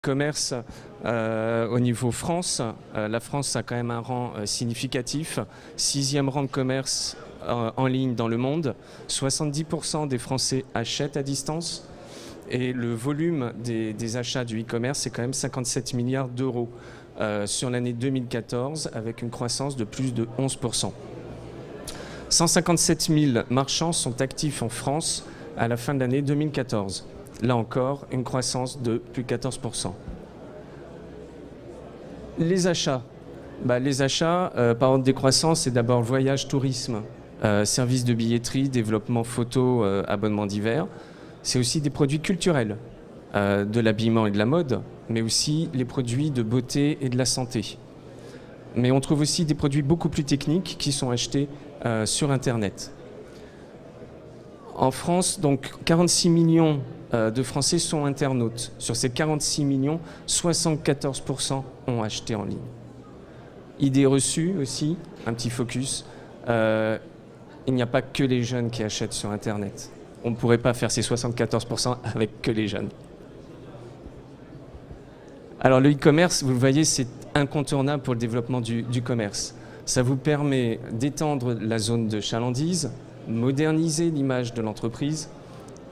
Commerce au niveau France, la France a quand même un rang significatif, 6e rang de commerce en ligne dans le monde, 70% des Français achètent à distance et le volume des achats du e-commerce c'est quand même 57 milliards d'euros sur l'année 2014 avec une croissance de plus de 11%. 157 000 marchands sont actifs en France à la fin de l'année 2014. Là encore, une croissance de plus de 14%. Les achats. Les achats, par ordre de décroissance, c'est d'abord voyage, tourisme, services de billetterie, développement photo, abonnements divers. C'est aussi des produits culturels, de l'habillement et de la mode, mais aussi les produits de beauté et de la santé. Mais on trouve aussi des produits beaucoup plus techniques qui sont achetés sur Internet. En France, donc 46 millions de Français sont internautes. Sur ces 46 millions, 74% ont acheté en ligne. Idée reçue aussi, un petit focus. Il n'y a pas que les jeunes qui achètent sur Internet. On ne pourrait pas faire ces 74% avec que les jeunes. Alors le e-commerce, vous le voyez, c'est incontournable pour le développement du commerce. Ça vous permet d'étendre la zone de chalandise, moderniser l'image de l'entreprise,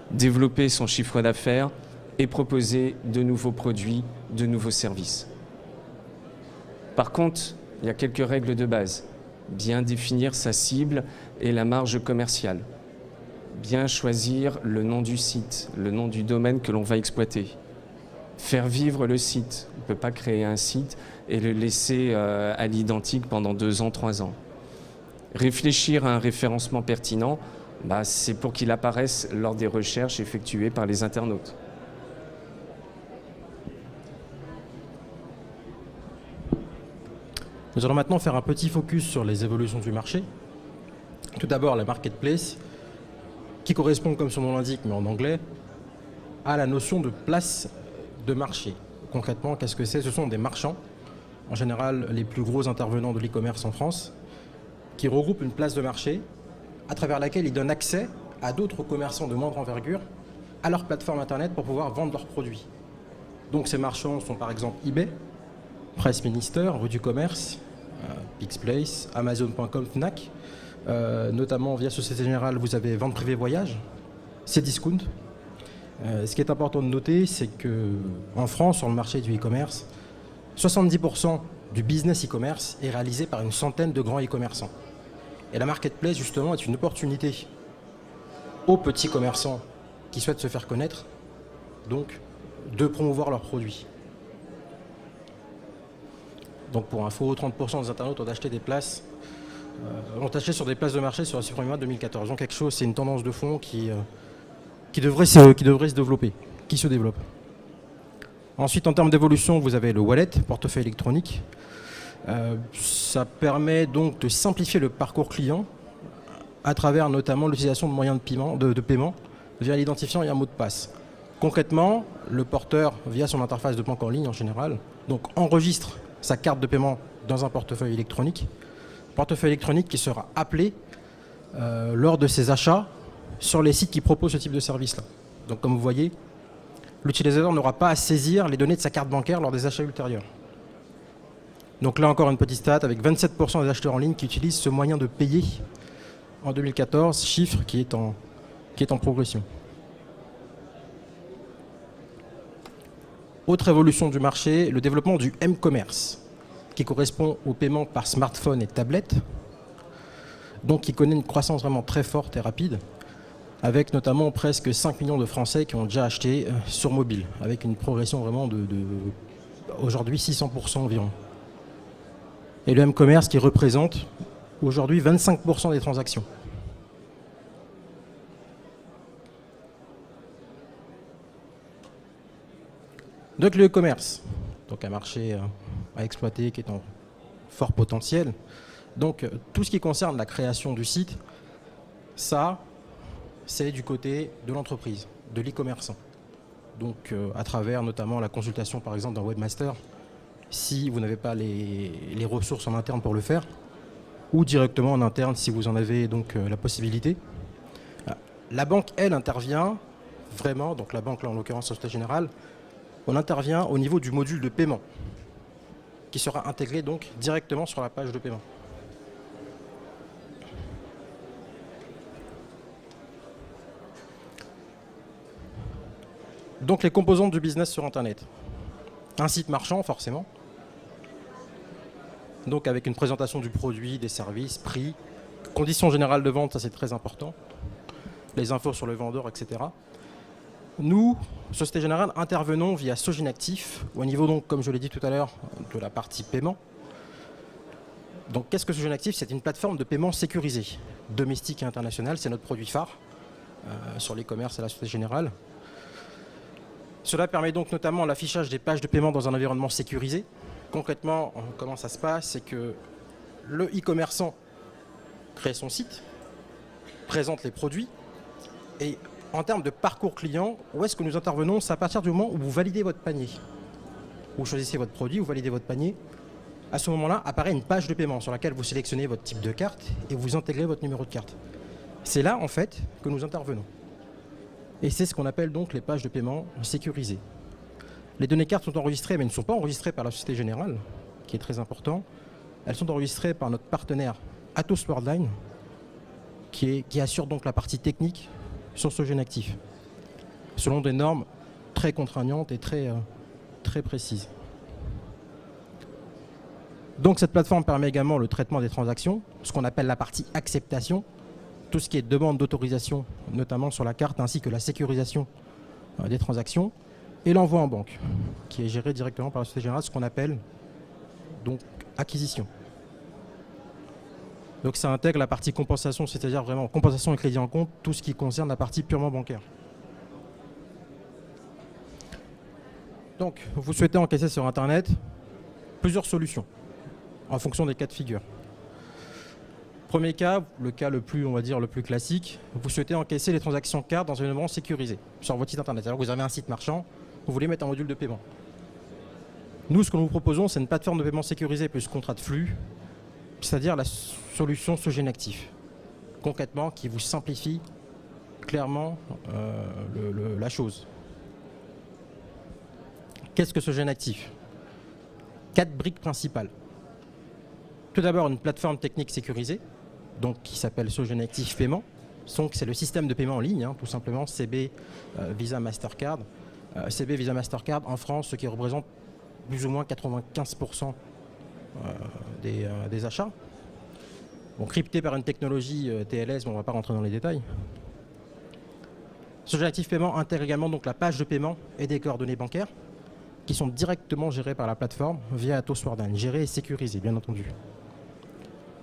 développer son chiffre d'affaires et proposer de nouveaux produits, de nouveaux services. Par contre, il y a quelques règles de base. Bien définir sa cible et la marge commerciale. Bien choisir le nom du site, le nom du domaine que l'on va exploiter. Faire vivre le site. On ne peut pas créer un site et le laisser à l'identique pendant 2 ans, 3 ans. Réfléchir à un référencement pertinent, c'est pour qu'il apparaisse lors des recherches effectuées par les internautes. Nous allons maintenant faire un petit focus sur les évolutions du marché. Tout d'abord, la marketplace, qui correspond, comme son nom l'indique, mais en anglais, à la notion de place de marché. Concrètement, qu'est-ce que c'est? Ce sont des marchands, en général les plus gros intervenants de l'e-commerce en France, qui regroupent une place de marché à travers laquelle ils donnent accès à d'autres commerçants de moindre envergure à leur plateforme internet pour pouvoir vendre leurs produits. Donc ces marchands sont par exemple eBay, Presse Minister, Rue du Commerce, Pixplace, Amazon.com, Fnac. Notamment via Société Générale, vous avez Vente Privée Voyage, Cdiscount. Ce qui est important de noter, c'est qu'en France, sur le marché du e-commerce, 70% du business e-commerce est réalisé par une centaine de grands e-commerçants. Et la marketplace, justement, est une opportunité aux petits commerçants qui souhaitent se faire connaître, donc de promouvoir leurs produits. Donc pour info, 30% des internautes ont acheté des places, ont acheté sur des places de marché sur la premier mois 2014. Donc quelque chose, c'est une tendance de fond qui devrait se développer, qui se développe. Ensuite, en termes d'évolution, vous avez le wallet, portefeuille électronique. Ça permet donc de simplifier le parcours client à travers notamment l'utilisation de moyens de paiement via l'identifiant et un mot de passe. Concrètement, le porteur, via son interface de banque en ligne en général, donc enregistre sa carte de paiement dans un portefeuille électronique qui sera appelé lors de ses achats sur les sites qui proposent ce type de service-là. Donc comme vous voyez, l'utilisateur n'aura pas à saisir les données de sa carte bancaire lors des achats ultérieurs. Donc là encore une petite stat, avec 27% des acheteurs en ligne qui utilisent ce moyen de payer en 2014, chiffre qui est en progression. Autre évolution du marché, le développement du m-commerce, qui correspond au paiement par smartphone et tablette, donc qui connaît une croissance vraiment très forte et rapide, avec notamment presque 5 millions de Français qui ont déjà acheté sur mobile, avec une progression vraiment de aujourd'hui 600% environ. Et le m-commerce qui représente aujourd'hui 25% des transactions. Donc le e-commerce, donc un marché à exploiter qui est en fort potentiel. Donc tout ce qui concerne la création du site, ça, c'est du côté de l'entreprise, de l'e-commerçant. Donc à travers notamment la consultation par exemple d'un webmaster, si vous n'avez pas les ressources en interne pour le faire, ou directement en interne si vous en avez donc la possibilité. La banque, elle, intervient vraiment, donc la banque là en l'occurrence Société Générale, on intervient au niveau du module de paiement, qui sera intégré donc directement sur la page de paiement. Donc les composantes du business sur Internet. Un site marchand, forcément. Donc avec une présentation du produit, des services, prix, conditions générales de vente, ça c'est très important. Les infos sur le vendeur, etc. Nous, Société Générale, intervenons via Sogénactif, au niveau, donc, comme je l'ai dit tout à l'heure, de la partie paiement. Donc qu'est-ce que Sogénactif? C'est une plateforme de paiement sécurisée, domestique et internationale, c'est notre produit phare sur l'e-commerce et la Société Générale. Cela permet donc notamment l'affichage des pages de paiement dans un environnement sécurisé. Concrètement, comment ça se passe? C'est que le e-commerçant crée son site, présente les produits, et en termes de parcours client, où est-ce que nous intervenons? C'est à partir du moment où vous validez votre panier. Vous choisissez votre produit, vous validez votre panier. À ce moment-là, apparaît une page de paiement sur laquelle vous sélectionnez votre type de carte et vous intégrez votre numéro de carte. C'est là, en fait, que nous intervenons. Et c'est ce qu'on appelle donc les pages de paiement sécurisées. Les données cartes sont enregistrées, mais ne sont pas enregistrées par la Société Générale, qui est très important. Elles sont enregistrées par notre partenaire Atos Worldline, qui assure donc la partie technique sur Sogénactif, selon des normes très contraignantes et très précises. Donc cette plateforme permet également le traitement des transactions, ce qu'on appelle la partie acceptation, tout ce qui est demande d'autorisation, notamment sur la carte, ainsi que la sécurisation des transactions, et l'envoi en banque, qui est géré directement par la Société Générale, ce qu'on appelle donc acquisition. Donc ça intègre la partie compensation, c'est-à-dire vraiment compensation et crédit en compte, tout ce qui concerne la partie purement bancaire. Donc vous souhaitez encaisser sur Internet plusieurs solutions, en fonction des cas de figure. Premier cas, le cas le plus, on va dire, le plus classique, vous souhaitez encaisser les transactions cartes dans un environnement sécurisé sur votre site internet. Alors vous avez un site marchand, vous voulez mettre un module de paiement. Nous, ce que nous vous proposons, c'est une plateforme de paiement sécurisée plus contrat de flux, c'est-à-dire la solution Sogénactif, concrètement, qui vous simplifie clairement la chose. Qu'est-ce que Sogénactif? 4 briques principales. Tout d'abord, une plateforme technique sécurisée, donc qui s'appelle Sogénactif Paiement. Donc c'est le système de paiement en ligne, tout simplement, CB, Visa, Mastercard. CB, Visa, Mastercard en France, ce qui représente plus ou moins 95% des achats. Bon, crypté par une technologie TLS, mais on ne va pas rentrer dans les détails. Sogénactif Paiement intègre également donc la page de paiement et des coordonnées bancaires qui sont directement gérées par la plateforme via Atos Worldline, gérées et sécurisées, bien entendu.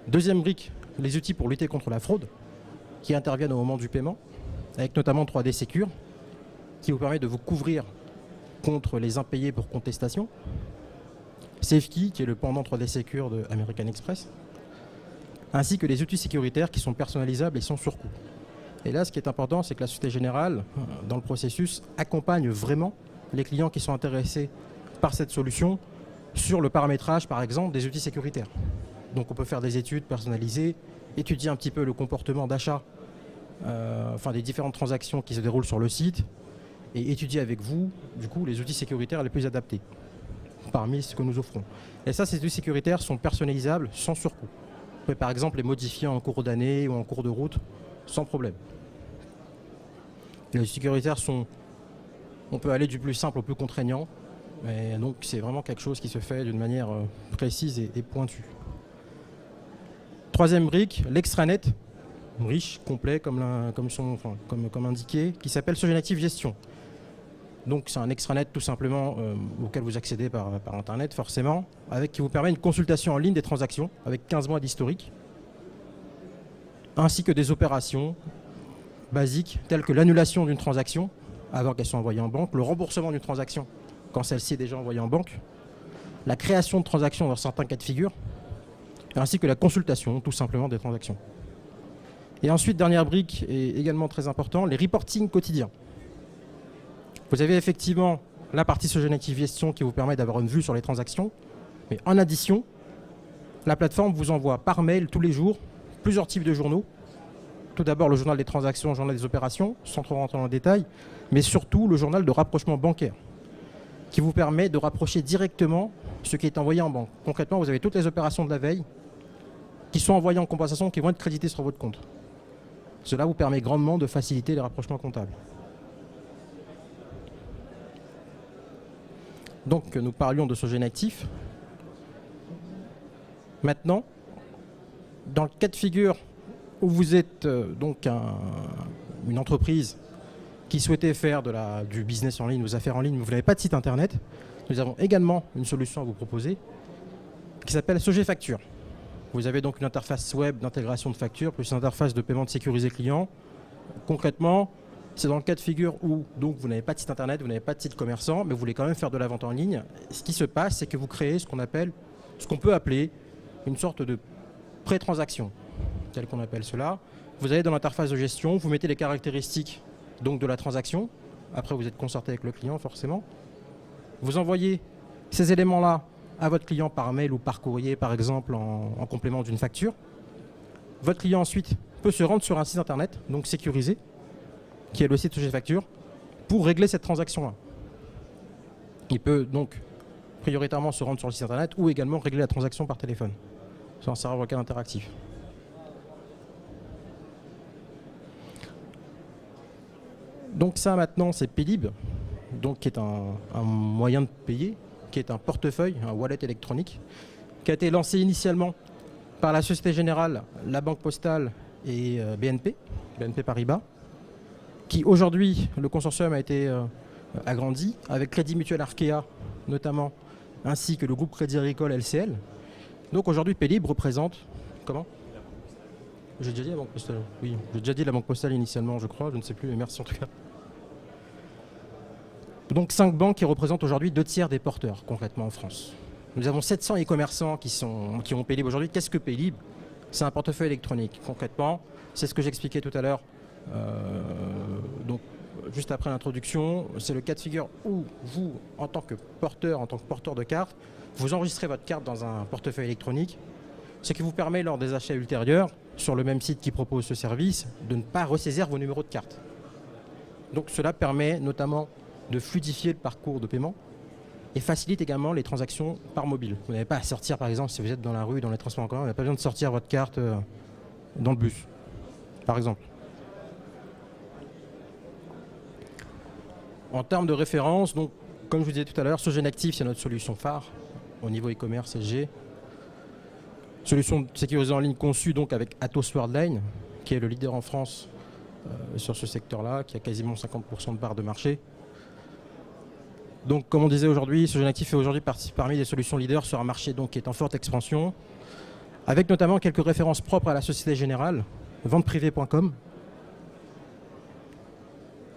Deuxième brique, les outils pour lutter contre la fraude qui interviennent au moment du paiement, avec notamment 3D Secure, qui vous permet de vous couvrir contre les impayés pour contestation. SafeKey, qui est le pendant 3D Secure de American Express, ainsi que les outils sécuritaires qui sont personnalisables et sans surcoût. Et là, ce qui est important, c'est que la Société Générale, dans le processus, accompagne vraiment les clients qui sont intéressés par cette solution sur le paramétrage, par exemple, des outils sécuritaires. Donc on peut faire des études personnalisées, étudier un petit peu le comportement d'achat, des différentes transactions qui se déroulent sur le site, et étudier avec vous, du coup, les outils sécuritaires les plus adaptés, parmi ce que nous offrons. Et ça, ces outils sécuritaires sont personnalisables sans surcoût. Vous pouvez par exemple les modifier en cours d'année ou en cours de route, sans problème. Les outils sécuritaires on peut aller du plus simple au plus contraignant, et donc c'est vraiment quelque chose qui se fait d'une manière précise et pointue. Troisième brique, l'extranet, riche, complet, comme indiqué, qui s'appelle Sogénactif Gestion. Donc c'est un extranet tout simplement auquel vous accédez par Internet forcément, qui vous permet une consultation en ligne des transactions avec 15 mois d'historique, ainsi que des opérations basiques telles que l'annulation d'une transaction avant qu'elle soit envoyée en banque, le remboursement d'une transaction quand celle-ci est déjà envoyée en banque, la création de transactions dans certains cas de figure, ainsi que la consultation tout simplement des transactions. Et ensuite, dernière brique, et également très important, les reportings quotidiens. Vous avez effectivement la partie Sogénactif Gestion qui vous permet d'avoir une vue sur les transactions, mais en addition, la plateforme vous envoie par mail tous les jours plusieurs types de journaux. Tout d'abord le journal des transactions, le journal des opérations, sans trop rentrer dans le détail, mais surtout le journal de rapprochement bancaire, qui vous permet de rapprocher directement ce qui est envoyé en banque. Concrètement, vous avez toutes les opérations de la veille qui sont envoyées en compensation, qui vont être créditées sur votre compte. Cela vous permet grandement de faciliter les rapprochements comptables. Donc, nous parlions de Sogene Actif. Maintenant, dans le cas de figure où vous êtes donc une entreprise qui souhaitait faire du business en ligne, aux affaires en ligne, mais vous n'avez pas de site internet, nous avons également une solution à vous proposer qui s'appelle Sogé Facture. Vous avez donc une interface web d'intégration de factures plus une interface de paiement de sécurisé client. Concrètement, c'est dans le cas de figure où donc, vous n'avez pas de site internet, vous n'avez pas de site commerçant, mais vous voulez quand même faire de la vente en ligne. Ce qui se passe, c'est que vous créez ce qu'on peut appeler une sorte de pré-transaction, tel qu'on appelle cela. Vous allez dans l'interface de gestion, vous mettez les caractéristiques donc, de la transaction. Après, vous êtes concerté avec le client, forcément. Vous envoyez ces éléments-là à votre client par mail ou par courrier, par exemple, en complément d'une facture. Votre client, ensuite, peut se rendre sur un site internet, donc sécurisé, qui est le site Sogé Facture, pour régler cette transaction-là. Il peut donc prioritairement se rendre sur le site internet ou également régler la transaction par téléphone, sur un serveur vocal interactif. Donc ça maintenant c'est Paylib, donc qui est un moyen de payer, qui est un portefeuille, un wallet électronique, qui a été lancé initialement par la Société Générale, la Banque Postale et BNP Paribas, qui aujourd'hui, le consortium a été agrandi avec Crédit Mutuel Arkea notamment, ainsi que le groupe Crédit Agricole LCL. Donc aujourd'hui Paylib représente, comment ? J'ai déjà dit la Banque Postale. Oui, j'ai déjà dit la Banque Postale initialement, je crois, je ne sais plus, mais merci en tout cas. Donc 5 banques qui représentent aujourd'hui 2/3 des porteurs concrètement en France. Nous avons 700 e-commerçants qui ont Paylib aujourd'hui. Qu'est-ce que Paylib ? C'est un portefeuille électronique. Concrètement, c'est ce que j'expliquais tout à l'heure, donc juste après l'introduction. C'est le cas de figure où vous, en tant que porteur de carte, vous enregistrez votre carte dans un portefeuille électronique, ce qui vous permet lors des achats ultérieurs, sur le même site qui propose ce service, de ne pas ressaisir vos numéros de carte. Donc cela permet notamment de fluidifier le parcours de paiement et facilite également les transactions par mobile. Vous n'avez pas à sortir, par exemple, si vous êtes dans la rue, dans les transports en commun, vous n'avez pas besoin de sortir votre carte dans le bus, par exemple. En termes de référence, donc, comme je vous disais tout à l'heure, Sogene Actif, c'est notre solution phare au niveau e-commerce SG. Solution sécurisée en ligne conçue donc avec Atos Worldline, qui est le leader en France sur ce secteur-là, qui a quasiment 50% de part de marché. Donc, comme on disait aujourd'hui, Sogene Actif est aujourd'hui parmi les solutions leaders sur un marché donc, qui est en forte expansion, avec notamment quelques références propres à la Société Générale, venteprivée.com,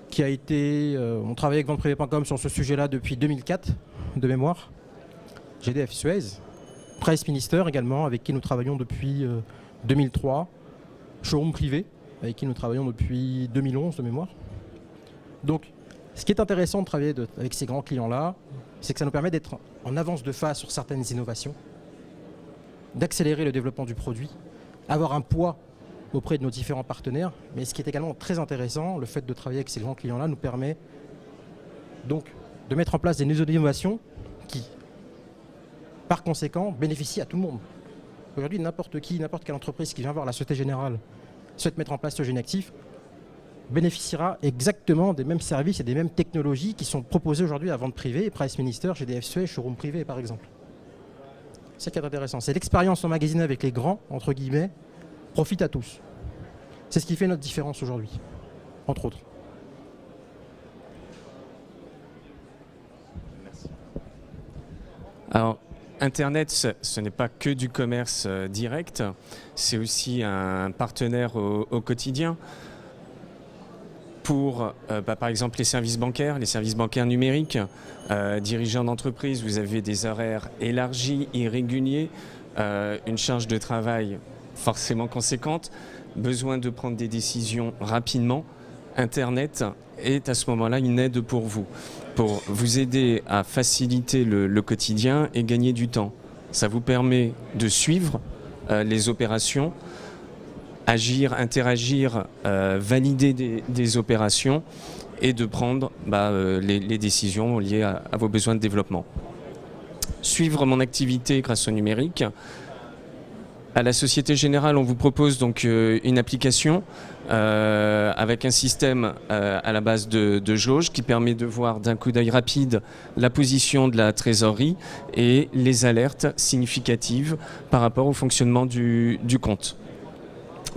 qui a été... on travaille avec venteprivée.com sur ce sujet-là depuis 2004, de mémoire. GDF Suez, Price Minister également, avec qui nous travaillons depuis 2003. Showroom Privé, avec qui nous travaillons depuis 2011, de mémoire. Donc, ce qui est intéressant de travailler avec ces grands clients-là, c'est que ça nous permet d'être en avance de phase sur certaines innovations, d'accélérer le développement du produit, avoir un poids auprès de nos différents partenaires. Mais ce qui est également très intéressant, le fait de travailler avec ces grands clients-là nous permet donc de mettre en place des innovations qui, par conséquent, bénéficient à tout le monde. Aujourd'hui, n'importe quelle entreprise qui vient voir la Société Générale souhaite mettre en place Sogene Actif, bénéficiera exactement des mêmes services et des mêmes technologies qui sont proposées aujourd'hui à vente privée, Price Minister, GDF Suez, Showroom Privé par exemple. C'est ça qui est intéressant. C'est l'expérience emmagasinée avec les grands, entre guillemets, profite à tous. C'est ce qui fait notre différence aujourd'hui, entre autres. Merci. Alors, Internet, ce n'est pas que du commerce direct, c'est aussi un partenaire au quotidien. Pour, par exemple, les services bancaires numériques, dirigeants d'entreprise, vous avez des horaires élargis, irréguliers, une charge de travail forcément conséquente, besoin de prendre des décisions rapidement. Internet est à ce moment-là une aide pour vous aider à faciliter le quotidien et gagner du temps. Ça vous permet de suivre les opérations, agir, interagir, valider des opérations et de prendre les décisions liées à vos besoins de développement. Suivre mon activité grâce au numérique. À la Société Générale, on vous propose donc une application avec un système à la base de jauge qui permet de voir d'un coup d'œil rapide la position de la trésorerie et les alertes significatives par rapport au fonctionnement du compte.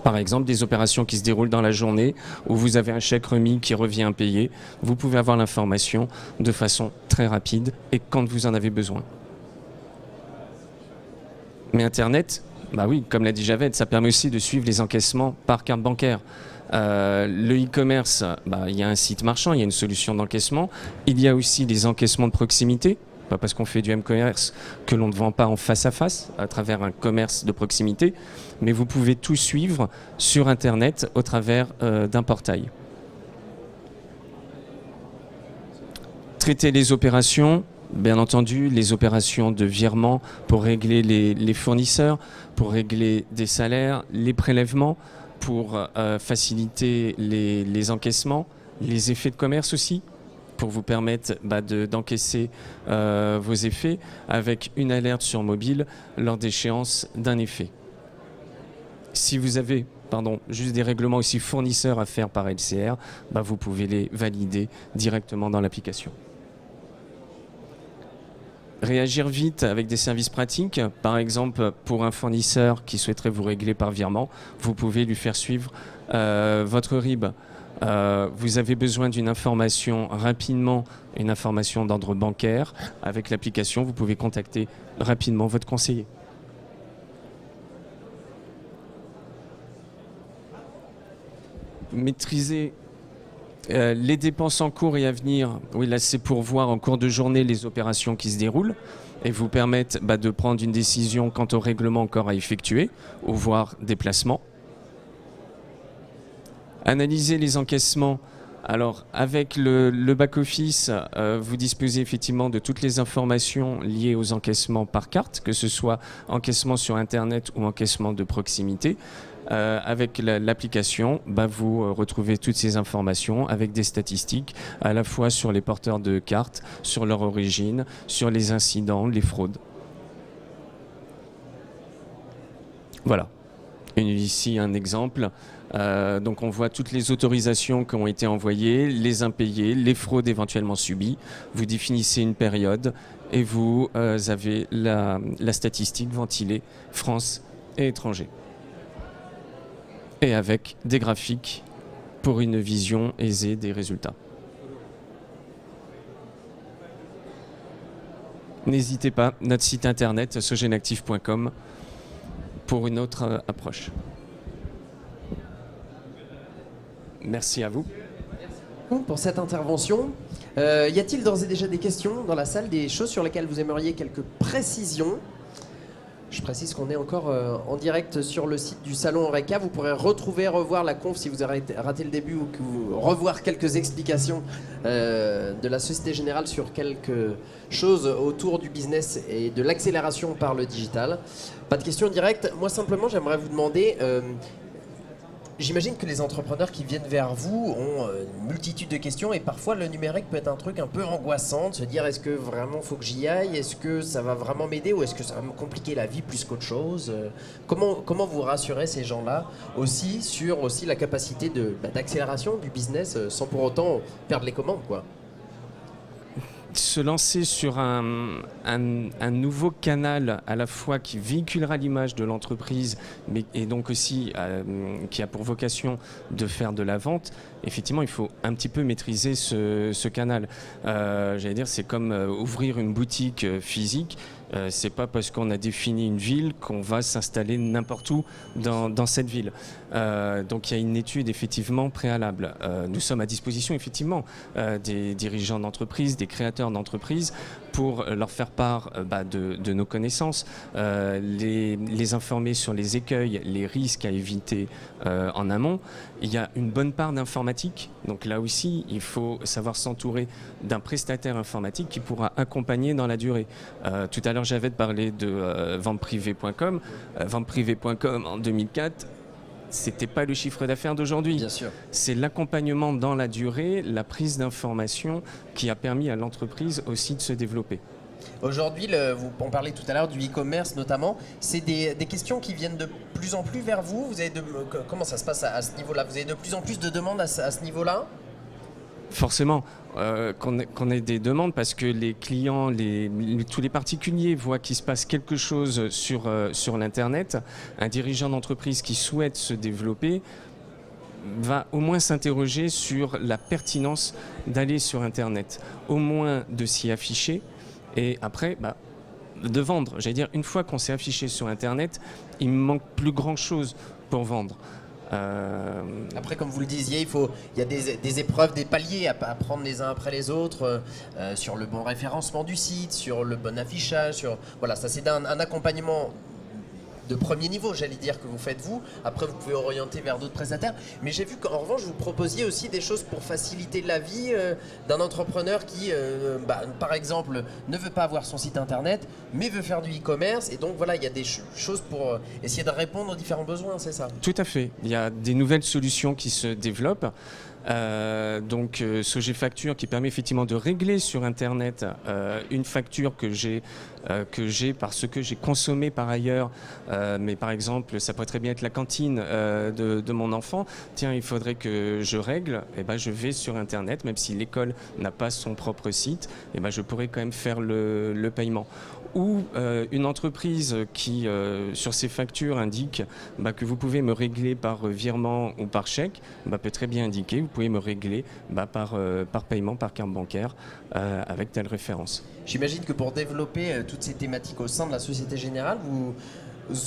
Par exemple, des opérations qui se déroulent dans la journée où vous avez un chèque remis qui revient impayé, vous pouvez avoir l'information de façon très rapide et quand vous en avez besoin. Mais Internet, bah oui, comme l'a dit Javed, ça permet aussi de suivre les encaissements par carte bancaire. Le e-commerce, il y a un site marchand, il y a une solution d'encaissement. Il y a aussi les encaissements de proximité. Pas parce qu'on fait du e-commerce que l'on ne vend pas en face à travers un commerce de proximité. Mais vous pouvez tout suivre sur Internet au travers d'un portail. Traiter les opérations. Bien entendu, les opérations de virement pour régler les fournisseurs, pour régler des salaires, les prélèvements, pour faciliter les encaissements, les effets de commerce aussi, pour vous permettre d'encaisser vos effets avec une alerte sur mobile lors d'échéance d'un effet. Si vous avez juste des règlements aussi fournisseurs à faire par LCR, vous pouvez les valider directement dans l'application. Réagir vite avec des services pratiques. Par exemple, pour un fournisseur qui souhaiterait vous régler par virement, vous pouvez lui faire suivre votre RIB. Vous avez besoin d'une information rapidement, une information d'ordre bancaire. Avec l'application, vous pouvez contacter rapidement votre conseiller. Maîtriser les dépenses en cours et à venir, oui, là c'est pour voir en cours de journée les opérations qui se déroulent et vous permettre de prendre une décision quant au règlement encore à effectuer ou voire des placements. Analyser les encaissements. Alors avec le back-office, vous disposez effectivement de toutes les informations liées aux encaissements par carte, que ce soit encaissement sur Internet ou encaissement de proximité. Avec l'application, vous retrouvez toutes ces informations avec des statistiques à la fois sur les porteurs de cartes, sur leur origine, sur les incidents, les fraudes. Voilà. Ici un exemple. Donc on voit toutes les autorisations qui ont été envoyées, les impayés, les fraudes éventuellement subies. Vous définissez une période et vous avez la statistique ventilée France et étranger. Et avec des graphiques pour une vision aisée des résultats. N'hésitez pas, notre site internet sogenactive.com pour une autre approche. Merci à vous. Merci pour cette intervention. Y a-t-il d'ores et déjà des questions dans la salle, des choses sur lesquelles vous aimeriez quelques précisions ? Je précise qu'on est encore en direct sur le site du Salon Eureka. Vous pourrez revoir la conf si vous avez raté le début ou que vous revoir quelques explications de la Société Générale sur quelque chose autour du business et de l'accélération par le digital. Pas de questions directes. Moi, simplement, j'aimerais vous demander... J'imagine que les entrepreneurs qui viennent vers vous ont une multitude de questions et parfois le numérique peut être un truc un peu angoissant, de se dire est-ce que vraiment il faut que j'y aille, est-ce que ça va vraiment m'aider ou est-ce que ça va me compliquer la vie plus qu'autre chose. Comment vous rassurez ces gens-là aussi sur la capacité d'accélération du business sans pour autant perdre les commandes, quoi. Se lancer sur un nouveau canal à la fois qui véhiculera l'image de l'entreprise et donc aussi qui a pour vocation de faire de la vente, effectivement il faut un petit peu maîtriser ce canal. J'allais dire, c'est comme ouvrir une boutique physique. C'est pas parce qu'on a défini une ville qu'on va s'installer n'importe où dans cette ville. Donc il y a une étude effectivement préalable. Nous sommes à disposition effectivement des dirigeants d'entreprise, des créateurs d'entreprise pour leur faire part de nos connaissances, les informer sur les écueils, les risques à éviter en amont. Il y a une bonne part d'informatique, donc là aussi il faut savoir s'entourer d'un prestataire informatique qui pourra accompagner dans la durée. Tout à l'heure j'avais parlé de venteprivée.com. Venteprivée.com en 2004, c'était pas le chiffre d'affaires d'aujourd'hui. Bien sûr. C'est l'accompagnement dans la durée, la prise d'information qui a permis à l'entreprise aussi de se développer. Aujourd'hui, on parlait tout à l'heure du e-commerce notamment, c'est des questions qui viennent de plus en plus vers vous. Comment ça se passe à ce niveau-là? Vous avez de plus en plus de demandes à ce niveau-là? Forcément, qu'on ait des demandes parce que les clients, tous les particuliers voient qu'il se passe quelque chose sur l'Internet. Un dirigeant d'entreprise qui souhaite se développer va au moins s'interroger sur la pertinence d'aller sur Internet, au moins de s'y afficher et après de vendre. J'allais dire, une fois qu'on s'est affiché sur Internet, il ne manque plus grand-chose pour vendre. Après, comme vous le disiez, il y a des épreuves, des paliers à prendre les uns après les autres sur le bon référencement du site, sur le bon affichage. Voilà, ça c'est un accompagnement de premier niveau, j'allais dire, que vous faites vous. Après, vous pouvez orienter vers d'autres prestataires. Mais j'ai vu qu'en revanche, vous proposiez aussi des choses pour faciliter la vie d'un entrepreneur qui, par exemple, ne veut pas avoir son site internet, mais veut faire du e-commerce. Et donc, voilà, il y a des choses pour essayer de répondre aux différents besoins, c'est ça? Tout à fait. Il y a des nouvelles solutions qui se développent. Sogé Facture qui permet effectivement de régler sur Internet une facture que j'ai parce que j'ai consommé par ailleurs, mais par exemple ça pourrait très bien être la cantine de mon enfant. Tiens, il faudrait que je règle, et je vais sur Internet, même si l'école n'a pas son propre site, je pourrais quand même faire le paiement. Ou une entreprise qui, sur ses factures, indique que vous pouvez me régler par virement ou par chèque, peut très bien indiquer, vous pouvez me régler par paiement, par carte bancaire, avec telle référence. J'imagine que pour développer toutes ces thématiques au sein de la Société Générale, vous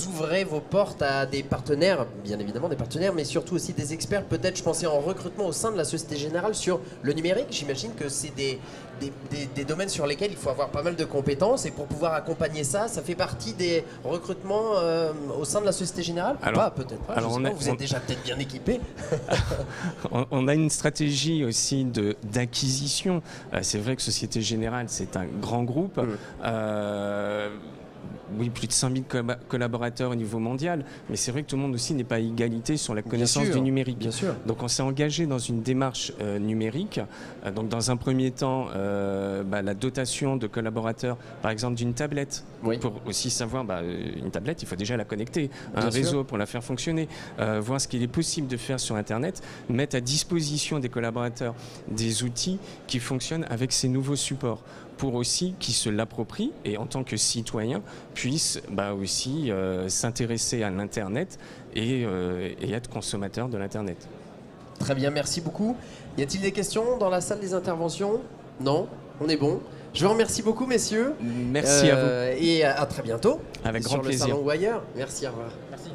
ouvrez vos portes à des partenaires, bien évidemment des partenaires, mais surtout aussi des experts. Peut-être, je pensais en recrutement au sein de la Société Générale sur le numérique. J'imagine que c'est des domaines sur lesquels il faut avoir pas mal de compétences, et pour pouvoir accompagner ça, ça fait partie des recrutements au sein de la Société Générale? Peut-être pas. Vous êtes déjà peut-être bien équipé. On a une stratégie aussi d'acquisition. C'est vrai que Société Générale, c'est un grand groupe. Oui, plus de 100 000 collaborateurs au niveau mondial, mais c'est vrai que tout le monde aussi n'est pas à égalité sur la connaissance du numérique. Bien sûr. Donc on s'est engagé dans une démarche numérique. Donc dans un premier temps, la dotation de collaborateurs, par exemple d'une tablette, pour aussi savoir, une tablette, il faut déjà la connecter, un réseau pour la faire fonctionner, voir ce qu'il est possible de faire sur Internet, mettre à disposition des collaborateurs des outils qui fonctionnent avec ces nouveaux supports, pour aussi qu'ils se l'approprient et en tant que citoyens puissent aussi s'intéresser à l'Internet et être consommateurs de l'Internet. Très bien, merci beaucoup. Y a-t-il des questions dans la salle des interventions? Non, on est bon. Je vous remercie beaucoup, messieurs. Merci à vous. Et à très bientôt. Avec grand plaisir. Sur le salon ou ailleurs. Merci, au revoir. Merci.